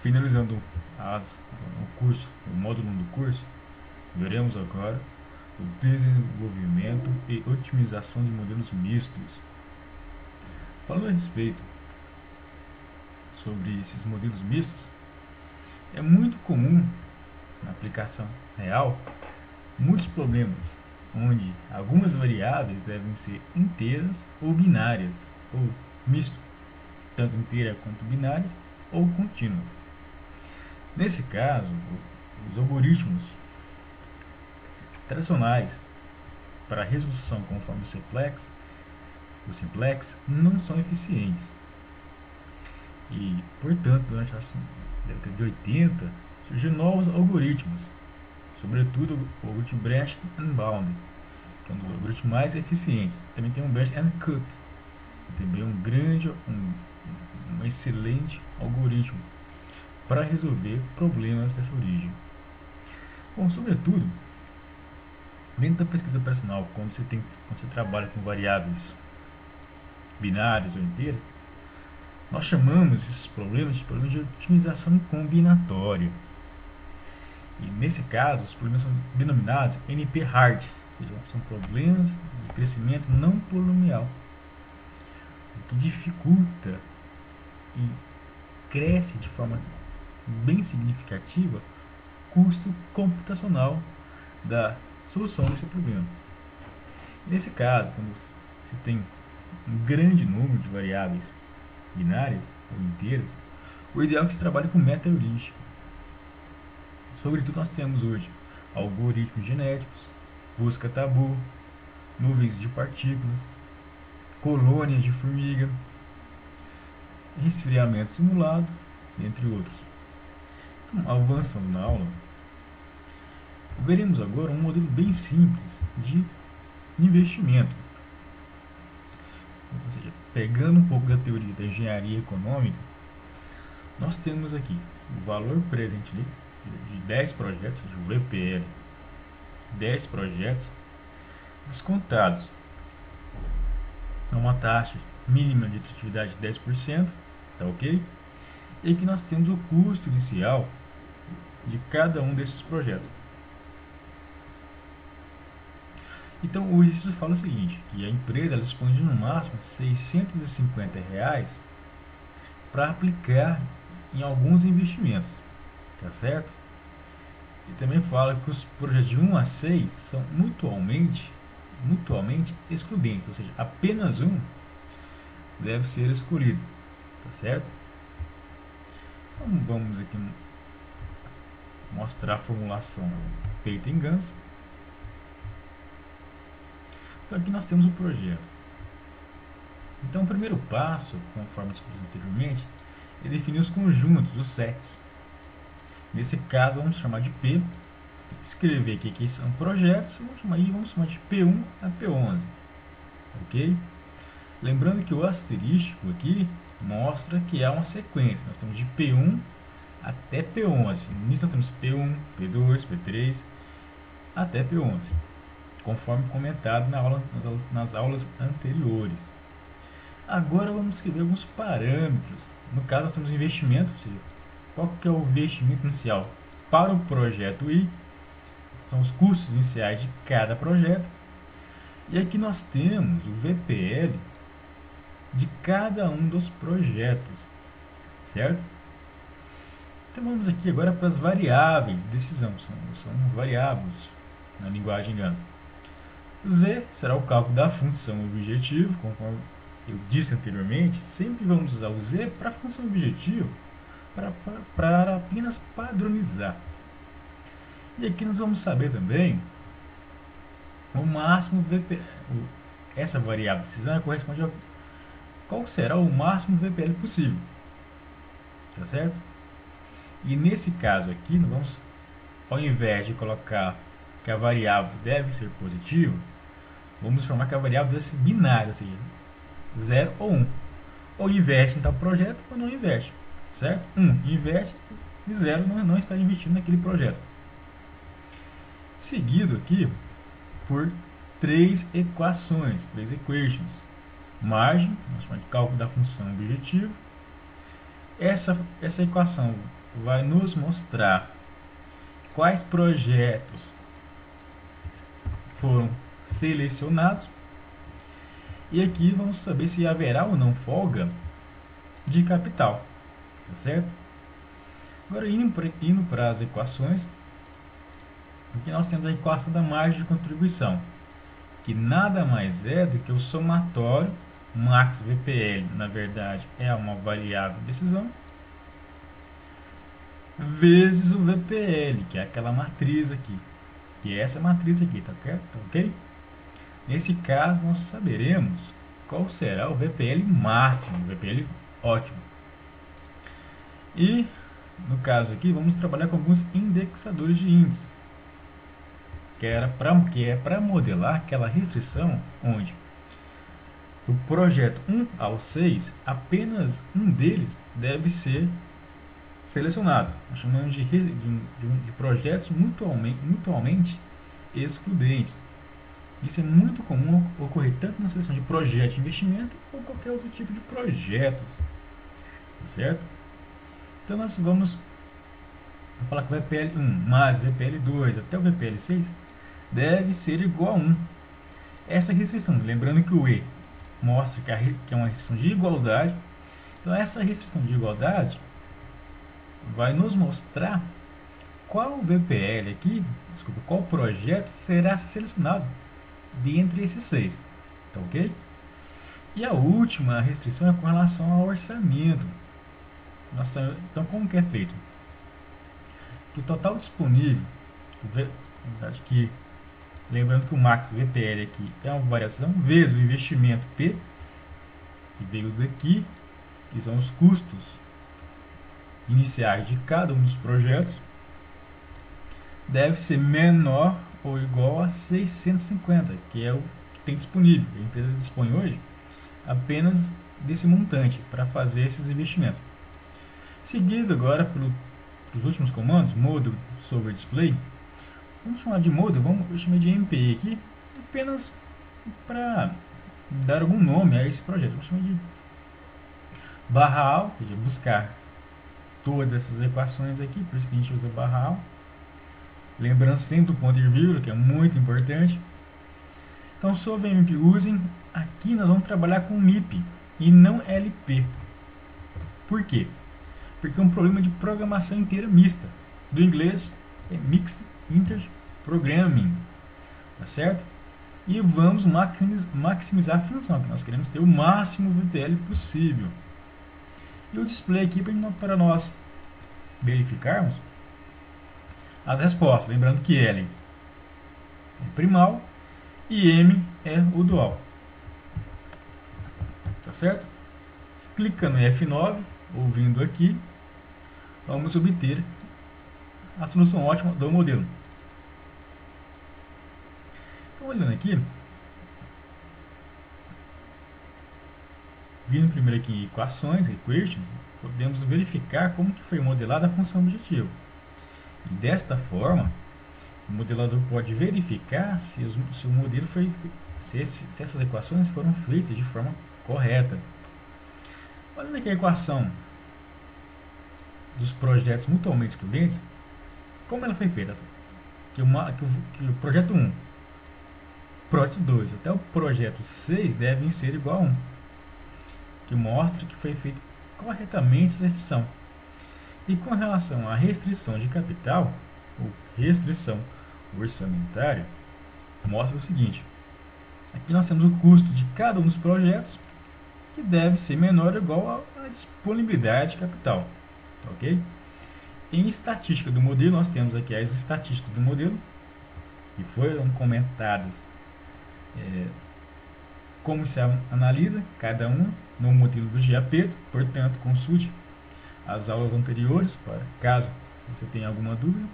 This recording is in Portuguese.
Finalizando o curso, o módulo 1 do curso, veremos agora o desenvolvimento e otimização de modelos mistos. Falando a respeito sobre esses modelos mistos, é muito comum na aplicação real muitos problemas onde algumas variáveis devem ser inteiras ou binárias, ou misto, tanto inteira quanto binárias ou contínuas. Nesse caso, os algoritmos tradicionais para a resolução conforme o simplex não são eficientes. E, portanto, durante a década de 80, surgiram novos algoritmos, sobretudo o algoritmo Brecht and Bound, que é um dos algoritmos mais eficientes. Também tem um Brecht and Cut, que também é um excelente algoritmo para resolver problemas dessa origem. Bom, sobretudo, dentro da pesquisa operacional, quando você trabalha com variáveis binárias ou inteiras, nós chamamos esses problemas de problemas de otimização combinatória. E nesse caso, os problemas são denominados NP-hard, ou seja, são problemas de crescimento não polinomial, o que dificulta e cresce de forma bem significativa o custo computacional da solução desse problema. Nesse caso, quando se tem um grande número de variáveis binárias ou inteiras, o ideal é que se trabalhe com meta-heurística. Sobretudo, nós temos hoje algoritmos genéticos, busca tabu, nuvens de partículas, colônias de formiga, resfriamento simulado, entre outros. Então, avançando na aula, veremos agora um modelo bem simples de investimento. Ou seja, pegando um pouco da teoria da engenharia econômica, nós temos aqui o valor presente ali de 10 projetos, ou seja, o VPL, 10 projetos descontados a uma taxa mínima de atratividade de 10%, tá ok? E aqui nós temos o custo inicial de cada um desses projetos. Então o exercício fala o seguinte, que a empresa ela dispõe de no máximo R$ 650 para aplicar em alguns investimentos, tá certo? E também fala que os projetos de 1 a 6 são mutuamente excludentes, ou seja, apenas um deve ser escolhido, tá certo? Então vamos aqui mostrar a formulação feita em Gantt. Então aqui nós temos o projeto. Então o primeiro passo, conforme discutimos anteriormente, é definir os conjuntos, os sets. Nesse caso vamos chamar de P, escrever aqui que são projetos, vamos chamar de P1 a P11, ok? Lembrando que o asterístico aqui mostra que há uma sequência, nós temos de P1 até P11, nisso nós temos P1, P2, P3, até P11, conforme comentado nas aulas anteriores. Agora vamos escrever alguns parâmetros, no caso nós temos investimento, ou seja, qual que é o investimento inicial para o projeto I, são os custos iniciais de cada projeto, e aqui nós temos o VPL de cada um dos projetos, certo? Então vamos aqui agora para as variáveis de decisão, são variáveis na linguagem Gantt. Z será o cálculo da função objetivo, conforme eu disse anteriormente, sempre vamos usar o Z para a função objetivo, para apenas padronizar. E aqui nós vamos saber também o máximo VPL. Essa variável de decisão corresponde a qual será o máximo VPL possível, tá certo? E nesse caso aqui, nós vamos, ao invés de colocar que a variável deve ser positiva, vamos transformar que a variável deve ser binária, ou seja, 0 ou 1. Ou investe em tal projeto ou não investe, certo? 1 investe e 0 não está investindo naquele projeto. Seguido aqui por 3 equações, 3 equations. Margem, nós chamamos de cálculo da função objetivo. Essa equação vai nos mostrar quais projetos foram selecionados, e aqui vamos saber se haverá ou não folga de capital, tá certo? Agora, indo para as equações, aqui nós temos a equação da margem de contribuição, que nada mais é do que o somatório max VPL, na verdade é uma variável de decisão, vezes o VPL, que é aquela matriz aqui, que é essa matriz aqui, tá certo? Ok? Nesse caso, nós saberemos qual será o VPL máximo, o VPL ótimo. E, no caso aqui, vamos trabalhar com alguns indexadores de índices, que é para modelar aquela restrição onde o projeto 1 ao 6, apenas um deles deve ser selecionado. Nós chamamos de projetos mutualmente excludentes. Isso é muito comum ocorrer tanto na seleção de projetos de investimento ou qualquer outro tipo de projetos, tá certo? Então nós vamos falar que o VPL1 mais VPL2 até o VPL6 deve ser igual a 1. Essa restrição, lembrando que o E mostra que é uma restrição de igualdade, então essa restrição de igualdade vai nos mostrar qual VPL aqui, desculpa, qual projeto será selecionado dentre esses 6, tá ok? E a última restrição é com relação ao orçamento. Então, como que é feito? Que o total disponível, que, lembrando que o max VPL aqui é uma variação, vezes o investimento P, que veio daqui, que são os custos iniciais de cada um dos projetos, deve ser menor ou igual a 650, que é o que tem disponível. A empresa dispõe hoje apenas desse montante para fazer esses investimentos. Seguido agora pelos últimos comandos, Model Solver Display, vamos chamar de Model, eu chamei de MPE aqui, apenas para dar algum nome a esse projeto. Vamos chamar de /al, de buscar todas essas equações aqui, por isso que a gente usa /al. Lembrando sempre o ponto e vírgula, que é muito importante. Então, sobre MIP usem, aqui nós vamos trabalhar com MIP e não LP. Por quê? Porque é um problema de programação inteira mista. Do inglês é Mixed Integer Programming, tá certo? E vamos maximizar a função, que nós queremos ter o máximo VPL possível. E o display aqui para nós verificarmos as respostas, lembrando que L é primal e M é o dual, tá certo? Clicando em F9, ouvindo aqui, vamos obter a solução ótima do modelo. Então, olhando aqui, vindo primeiro aqui em equações, equations, podemos verificar como que foi modelada a função objetiva. E desta forma, o modelador pode verificar se o modelo se essas equações foram feitas de forma correta. Olha aqui a equação dos projetos mutualmente excludentes, como ela foi feita? Que o projeto 1, projeto 2 até o projeto 6 devem ser igual a 1, que mostra que foi feita corretamente essa restrição. E com relação à restrição de capital, ou restrição orçamentária, mostra o seguinte: aqui nós temos o custo de cada um dos projetos, que deve ser menor ou igual à disponibilidade de capital, ok? Em estatística do modelo, nós temos aqui as estatísticas do modelo, que foram comentadas, como se analisa cada uma no modelo do GIAPETO. Portanto, consulte as aulas anteriores, para caso você tenha alguma dúvida.